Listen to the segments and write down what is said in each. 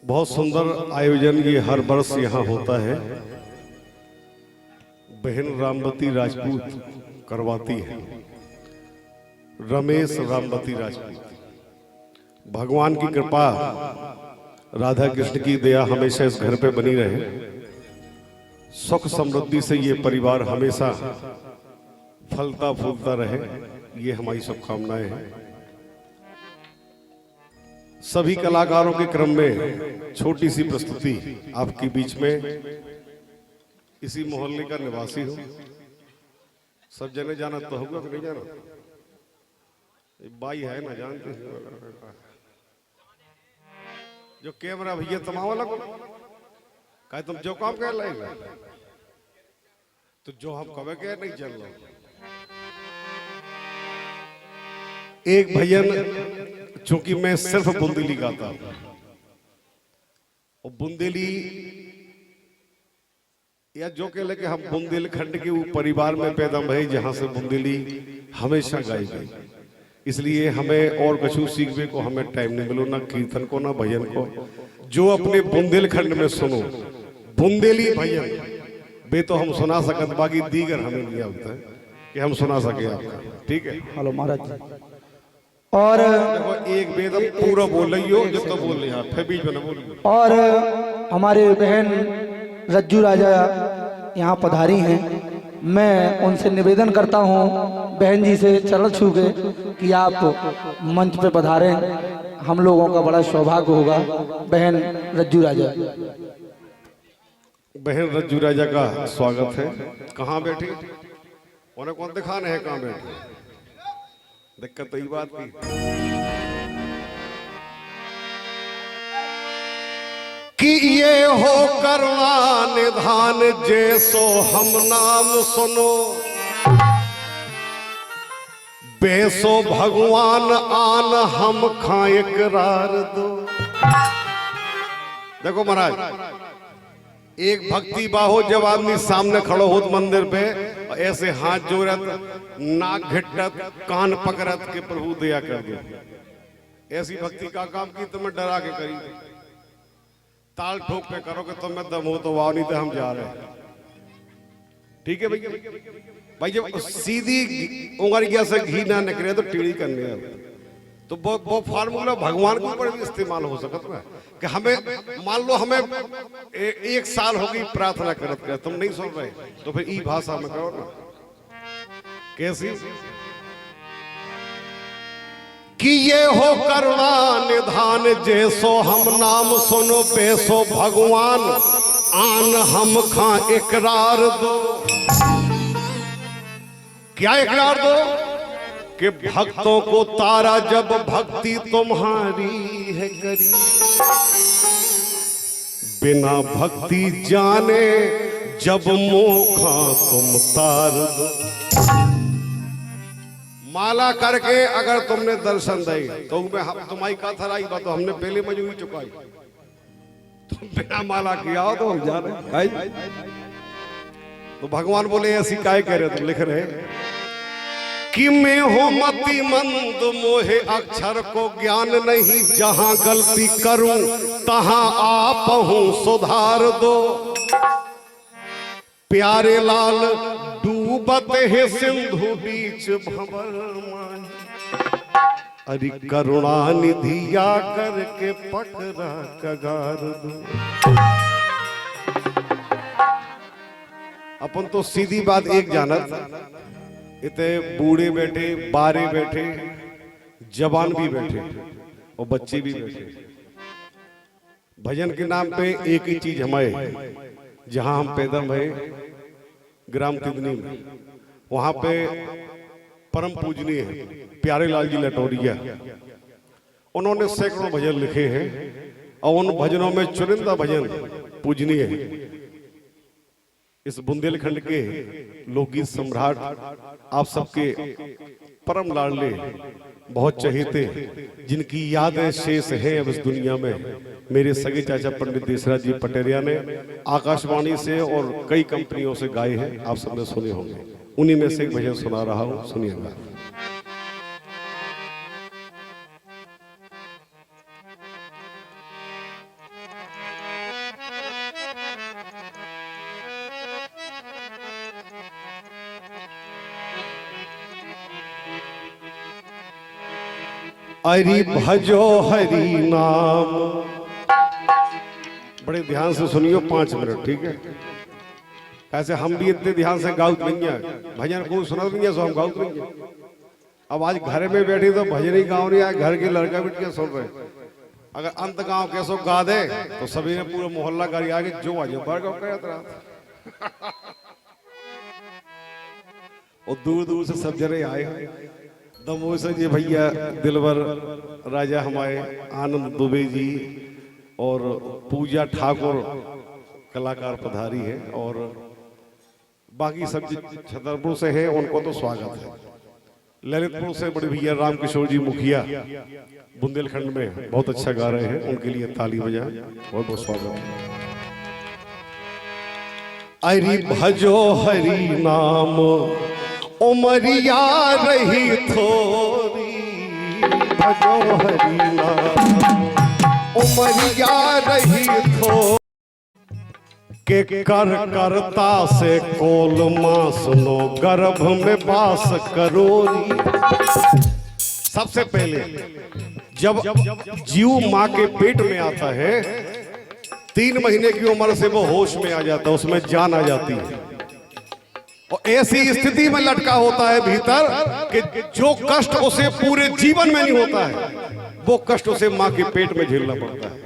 बहुत सुंदर आयोजन ये हर वर्ष यहाँ होता है। बहन रामवती राजपूत करवाती है, रमेश रामवती राजपूत। भगवान की कृपा, राधा कृष्ण की दया हमेशा इस घर पे बनी रहे। सुख समृद्धि से ये परिवार हमेशा फलता फूलता रहे, ये हमारी शुभकामनाएं हैं। सभी कलाकारों के क्रम में छोटी सी प्रस्तुति आपके बीच में। इसी मोहल्ले का निवासी हूं, सब जने जाना तो होगा कि नहीं जाना? बाई है ना, जानते जो कैमरा भैया तमाम वाला को कहे तुम जो काम कह लेगा तो जो हम कभी कह नहीं चल रहा। एक भजन चूंकि मैं सिर्फ बुंदेली गाता हूं, और बुंदेली या जो कह लगे हम बुंदेलखंड के वो परिवार में पैदा भई जहां से बुंदेली हमेशा गाई गई। इसलिए हमें और कछु सीखने को हमें टाइम नहीं मिलो, ना कीर्तन को ना भजन को। जो अपने बुंदेलखंड में सुनो बुंदेली भजन बे तो हम सुना सकत, बाकी दीगर हमें नहीं आता है कि हम सुना सके आपका। ठीक है, हेलो महाराज जी। और देखो एक वेदम पूरा बोल रही हो जो तो बोल रही है, फिर बीच में ना बोल। और हमारे बहन रज्जू राजा यहाँ पधारी हैं। मैं उनसे निवेदन करता हूँ बहन जी से चरण छू के कि आप मंच पे पधारें, हम लोगों का बड़ा सौभाग्य होगा। बहन रज्जू राजा। बहन रज्जू राजा का स्वागत है। कहाँ बैठी उन्हें कौन दिखाने हैं, कहाँ बैठी? दिक्कत तो ये बात की कि ये हो करुणा निधान जैसो हम नाम सुनो, बेसो भगवान आन हम खाए करार दो। देखो महाराज, एक भक्ति बाहो जब आदमी सामने खड़ो हो मंदिर पे ऐसे हाथ जोड़त, नाक घिटत, कान पकड़त के प्रभु दया कर दो, ऐसी भक्ति का काम की तुम्हें डरा के करी। ताल ठोक पे करोगे तो मैं दम हो तो वाह, नहीं तो हम जा रहे हैं। ठीक है भैया? भाई जब सीधी उंगलिया से घी ना निकले तो टेढ़ी करने है। तो वो फार्मूला भगवान के ऊपर भी इस्तेमाल हो सकता है कि हमें मान लो हमें एक साल हो गई प्रार्थना करत कर, तुम नहीं सुन रहे तो फिर ई भाषा में करो ना। कैसी कि ये हो करुणा निधान जैसो हम नाम सुनो, बेसो भगवान आन हम खा इकरार दो। क्या इकरार दो? कि भक्तों को तारा जब भक्ति तुम्हारी है करी, बिना भक्ति जाने जब मोखा तुम तार दो। माला करके अगर तुमने दर्शन दे तो तुम्हारी कथा आई बात तो हमने पहले मजूरी चुकाई। तुम बिना माला किया हो तो हम जा रहे। तो भगवान बोले ऐसी काय कह रहे तुम? लिख रहे कि मैं हो मति मंद मोहे अक्षर को ज्ञान नहीं, जहां गलती करूं तहां आप हूं सुधार दो। प्यारे लाल डूबत है सिंधु बीच भंवर माही, अरे करुणा निधि या करके पकड़ा कगार दो। अपन तो सीधी बात एक जानत, इतने बूढ़े बैठे, बारे बैठे, जवान भी बैठे और बच्चे भी बैठे। भजन के नाम पे एक ही चीज हमारे, जहां हम पैदा भये ग्राम तिदनी में, वहां पे परम पूजनीय है प्यारे लाल जी लटोरिया। उन्होंने सैकड़ों भजन लिखे हैं और उन भजनों में चुनिंदा भजन पूजनीय है। इस बुंदेलखंड के लोकगीत सम्राट आप सबके परम लाडले, बहुत चहेते, जिनकी यादें शेष हैं अब इस दुनिया में, मेरे सगे चाचा पंडित देसराज जी पटेरिया ने आकाशवाणी से और कई कंपनियों से गाए हैं, आप सबने सुने होंगे। उन्हीं में से एक भजन सुना रहा हूं, सुनिएगा। हरि भजो हरि नाम, बड़े ध्यान से सुनियो, 5 मिनट, ठीक है। ऐसे हम भी इतने ध्यान से गाउत नहीं है, भजन को सुना नहीं है, सो हम गाउत नहीं है। अब आज घर में बैठे तो भजन ही गाँव नहीं आए, घर के लड़का बिटिया सुन रहे। अगर अंत गांव कैसो गा दे तो सभी ने पूरा मोहल्ला गाड़ी आगे जो आज बार गाँव कर और दूर दूर से सब जने आए। दमोह से जी भैया दिलवर राजा हमारे आनंद दुबे जी और पूजा ठाकुर कलाकार पधारी है, और बाकी सब छतरपुर से हैं, उनको तो स्वागत है। ललितपुर से बड़े भैया रामकिशोर जी मुखिया बुंदेलखंड में बहुत अच्छा गा रहे हैं, उनके लिए ताली बजाएं, बहुत बहुत स्वागत है। हरि भजो हरि नाम उमरिया रही थोरी, भजो हरि नाम उमरिया रही थोरी, के कर करता से कोल मासनो गर्भ में बास करोरी। सबसे पहले जब जीव माँ के पेट में आता है, 3 महीने की उम्र से वो होश में आ जाता है, उसमें जान आ जाती है, और ऐसी स्थिति में लटका होता है भीतर कि जो कष्ट उसे पूरे जीवन में नहीं होता है, वो कष्ट उसे माँ के पेट में झेलना पड़ता है।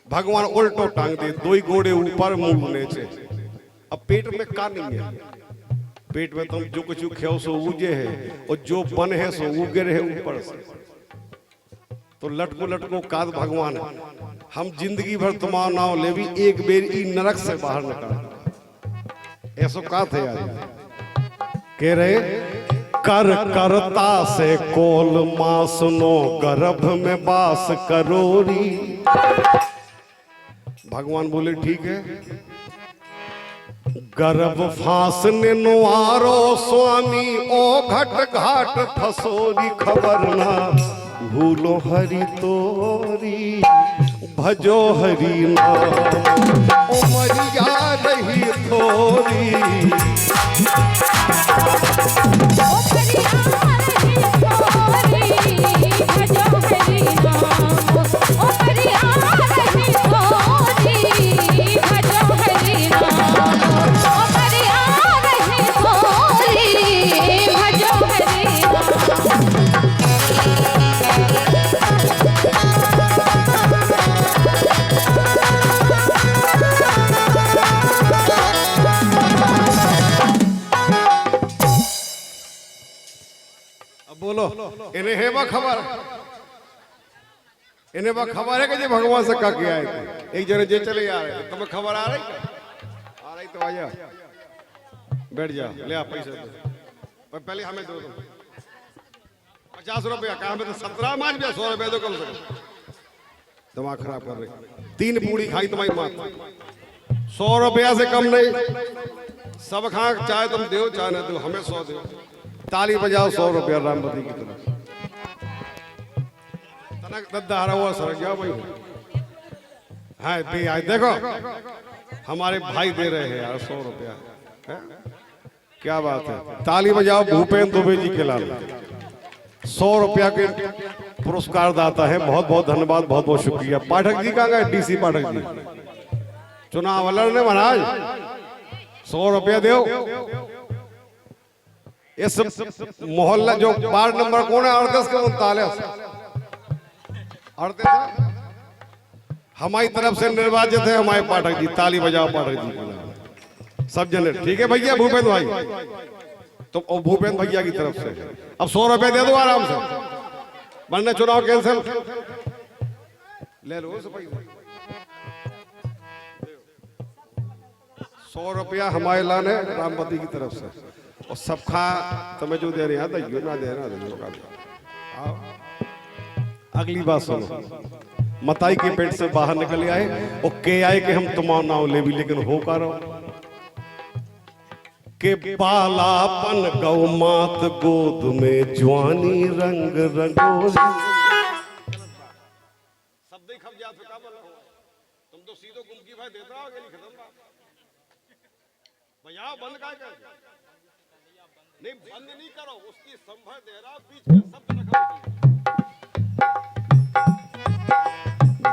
भगवान उल्टो टांग दे, 2 घोड़े ऊपर मुंह नीचे। अब पेट में का नहीं है, पेट में तुम जो कुछ खाओ सो उगे है, और जो बन है सो उगे रहे ऊपर से। तो लटको लटको काद भगवान है, हम जिंदगी भर तुम्हारा नाम ले भी एक बेर ई नरक से बाहर निकाल। ऐसो का थे यार, कह रहे कर करता से कोल मासनो गर्भ में बास करोरी। भगवान बोले ठीक है, गर्भ फांसने नुआरो स्वामी ओ घट घाट ठसोरी, खबर ना भूलो हरि तोरी, भजो हरि नाम उमरिया रही थोरी। बोलो, इन्हें है वो खबर, इन्हें वो खबर है कि जो भगवान से का किया है। एक जने जे चले आ रहे, तुम्हें खबर आ रही? आ रही तो आजा, बैठ जा, ले आ पैसे दो, पहले हमें दो, 50 रुपया कहा, हमें तो 17 मांझ भी 100 रुपया दो कम से कम। दिमाग खराब कर रही, 3 पूड़ी खाई तुम्हारी माँ, 100 रुपया से कम नहीं। सब खा, चाहे तुम दो चाहे न दो, हमें 100 दो। ताली बजाओ 100 रुपया रामपति की तरफ। तनक दद्दा हरा हुआ सर गया भाई, हाँ भी आए, देखो हमारे भाई दे रहे हैं यार 100 रुपया, क्या बात है। ताली बजाओ भूपेंद्र दुबे जी के लाल, 100 रुपया के पुरस्कार दाता है, बहुत बहुत धन्यवाद, बहुत बहुत शुक्रिया। पाठक जी कहाँ गए? डीसी पाठक जी, चुनाव लड़ने महाराज, 100 रुपया दो। इस मोहल्ला जो वार्ड नंबर कौन है? 38 के 39, 38 हमारी तरफ से निर्वाचित है हमारे पाठक जी। ताली बजाओ पाठक जी के सब जने, ठीक है भैया। भूपेंद्र भाई तो भूपेंद्र भैया की तरफ से अब 100 रुपया दे दो आराम से, वरना चुनाव कैंसिल। ले लो 100 100 रुपया हमारे लाने रामपति की तरफ से और सब खा तुम्हें जो दे रहे हैं दइयो ना दे रहा आओ अगली बात सुनो मताई के पेट से बाहर निकल आए और के आए कि हम तुम्हारा नाम ले भी लेकिन हो का रहो के बालापन गौ मात गोद में जवानी रंग रंगोली शब्द ही खप जात का बोल तुम तो सीधो गुमकी भाई देता हो गेली खत्म बजाओ बंद का कर नहीं बंद नहीं करो उसकी संभर दे रहा बीच में शब्द रखा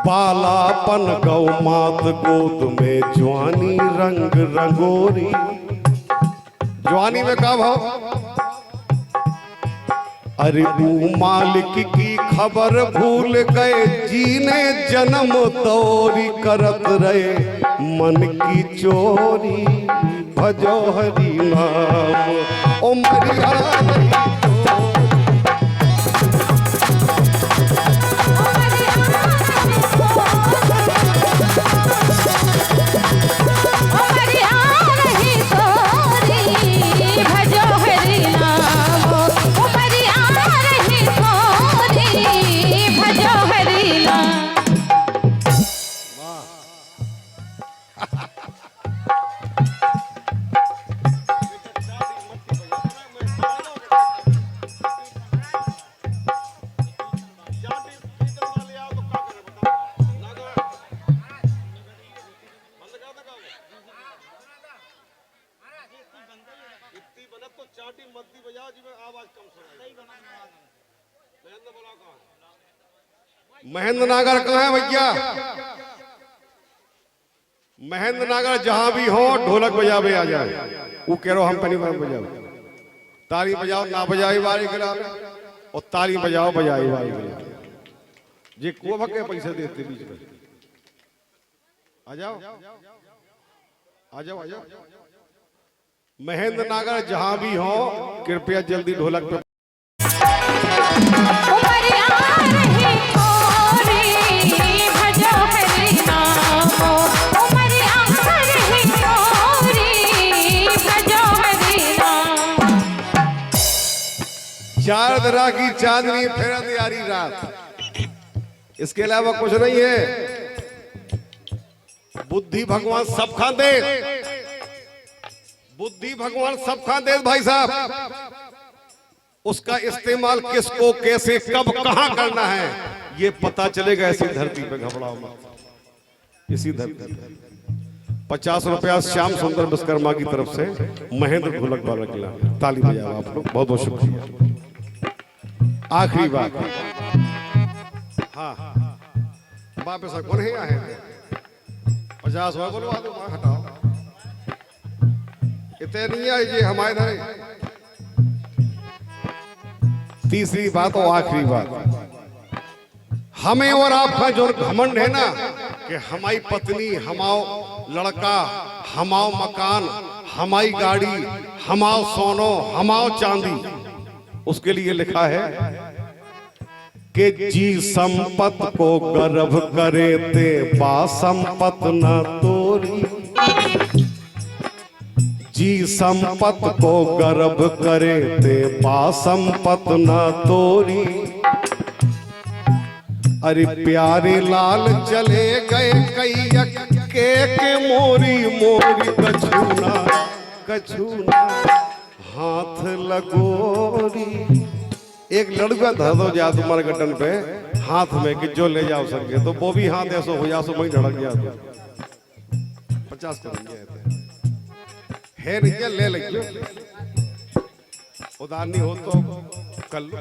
बालापन गौ मात गोद में जवानी रंग रंगोरी जवानी में का भाव अरे वो मालिक की खबर भूल गए जीने जन्म तोरी करत रहे मन की चोरी भजो हरि नाम ओ मरिया महेंद्र नागर कहाँ है भैया महेंद्र नागर जहां भी हो ढोलक बजावे आ जाए वो कह रहा हम पनी बजाओ ताली बजाओ ना बजाई बारी गिरा और ताली बजाओ बजाई बारी गिरा जे को भके पैसे देते बीच में आ जाओ आ जाओ आ जाओ महेंद्र नागर जहां भी हो कृपया जल्दी ढोलक पे चार तरह की चांदनी फेरा तैयारी रात इसके अलावा कुछ नहीं है बुद्धि भगवान सब खा दे बुद्धि भगवान सब खा दे भाई साहब उसका इस्तेमाल किसको कैसे कब कहां करना है ये पता चलेगा ऐसी धरती पे घबराओ मत इसी धरती पे 50 रुपया श्याम सुंदर विश्वकर्मा की तरफ से महेंद्र ढोलक वाला किला ताली बजाओ आप लोग बहुत बहुत शुक्रिया आखिरी बात हाँ वापस कौन है आए 50 बोलो हटाओ इतने नहीं है ये हमारे इधर तीसरी बात और आखिरी बात हमें और आपका जो घमंड है ना कि हमारी पत्नी हमाओ लड़का हमाओ मकान हमारी गाड़ी हमाओ सोनो हमाओ चांदी उसके लिए लिखा है कि जी संपत को गर्भ करे ते बा संपत न तोरी जी संपत को गर्भ करे ते बा संपत न तोरी अरे प्यारे लाल चले गए कैयक के मोरी मोरी कछूना कछूना हाथ लगोरी एक लड़का धर दो जा तुम्हारे गठन पे हाथ में कि जो ले जाओ सके तो वो भी हाथ ऐसा हो जा सो वही धड़क गया तो 50 करेंगे है नहीं ले लो उधार नहीं हो तो कल लो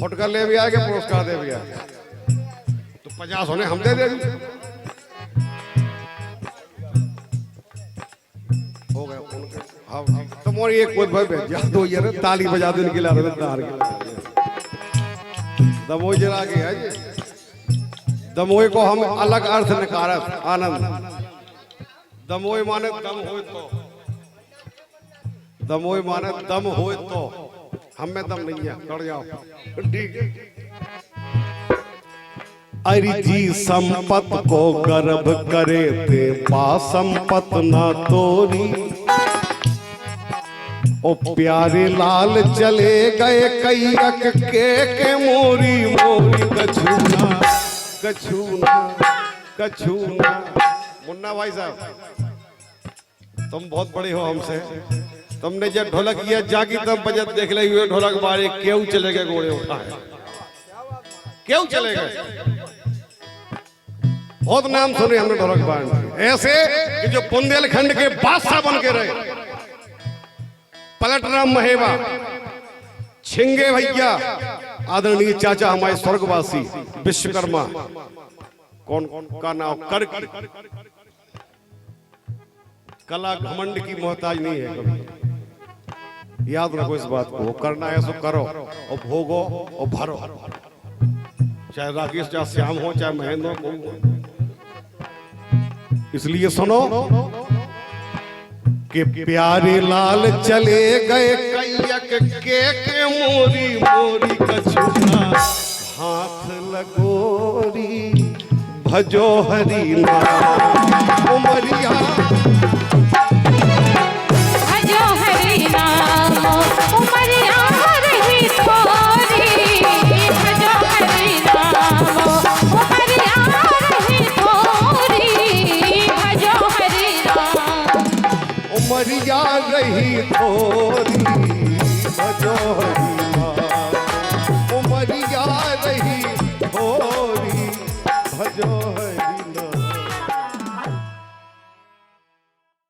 फुटकर ले भी आगे पुरस्कार दे भी आगे तो 50 होने हम दे देंगे हो गया हाँ तो मोरी एक कोई भाई भेज दो यार ताली बजा दो इनके लिए तार के दमोई जला के है दमोई को हम अलग अर्थ निकारत आनंद दमोई माने दम हो तो दमोई माने दम हो तो हम में दम नहीं है कर जाओ ठीक है अरिजी संपत को गर्भ करे थे पा संपत ना तोरी। ओ प्यारे लाल चले गए कैयक के मोरी मोरी कछूना कछूना कछूना। मुन्ना भाई साहब तुम बहुत बड़े हो हमसे, तुमने जब ढोलक किया जागी तब बजत देख ले हुए ढोलक बारे क्यों चले गए घोड़े उठाए, क्यों चले गए। बहुत नाम सुने हमने ढोलक बांध ऐसे कि जो बुंदेलखंड के बादशाह बन के रहे, पलटराम महेवा, छिंगे भैया, आदरणीय चाचा हमारे स्वर्गवासी विश्वकर्मा, कौन का नाम कर, कला घमंड की मोहताज नहीं है कभी, याद रखो इस बात को। करना है सो करो और भोगो और भरो, चाहे राकेश चाहे श्याम हो चाहे महेंद्र हो। इसलिए सुनो कि प्यारे लाल चले गए कैयक के मोरी मोरी कछुना हाथ लगोरी भजो हरि नाम उमरिया भजो हरि नाम उमरिया रही थोरी। भजो हरि नाम उमरिया रही थोरी। भजो हरि नाम उमरिया रही थोरी।